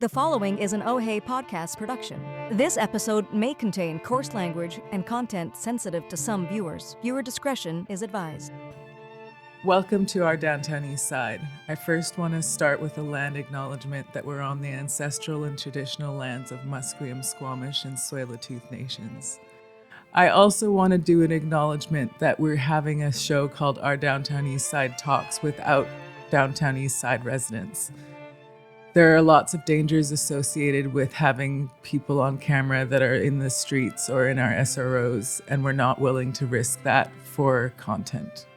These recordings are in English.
The following is an OHEY podcast production. This episode may contain coarse language and content sensitive to some viewers. Viewer discretion is advised. Welcome to Our Downtown EastSide. I first want to start with a land acknowledgement that we're on the ancestral and traditional lands of Musqueam, Squamish, and Tsleil-Waututh nations. I also want to do an acknowledgement that we're having a show called Our Downtown EastSide Talks without Downtown EastSide residents. There are lots of dangers associated with having people on camera that are in the streets or in our SROs, and we're not willing to risk that for content.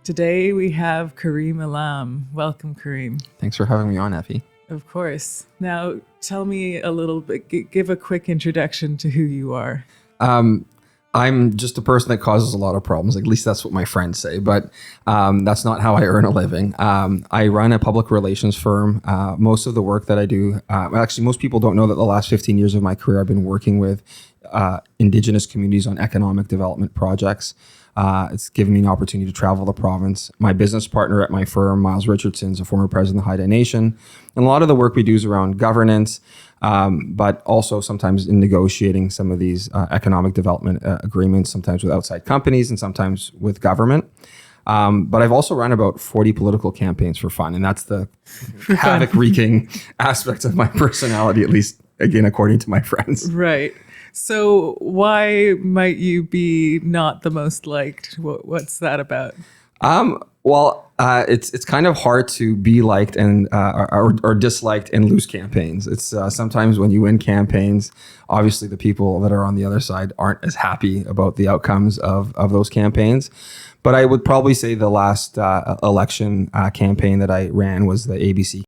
Today we have Kareem Allam. Welcome, Kareem. Thanks for having me on, Effie. Of course. Now, tell me a little bit, give a quick introduction to who you are. I'm just a person that causes a lot of problems. At least that's what my friends say, but that's not how I earn a living. I run a public relations firm. Most of the work that I do, actually, most people don't know that the last 15 years of my career, I've been working with Indigenous communities on economic development projects. It's given me an opportunity to travel the province. My business partner at my firm, Miles Richardson, is a former president of the Haida Nation. And a lot of the work we do is around governance, but also sometimes in negotiating some of these economic development agreements, sometimes with outside companies and sometimes with government. But I've also run about 40 political campaigns for fun. And that's the havoc-wreaking aspect of my personality, at least, again, according to my friends. Right. So why might you be not the most liked? What's that about? It's kind of hard to be liked and or disliked and lose campaigns. It's sometimes when you win campaigns, obviously the people that are on the other side aren't as happy about the outcomes of those campaigns. But I would probably say the last election campaign that I ran was the ABC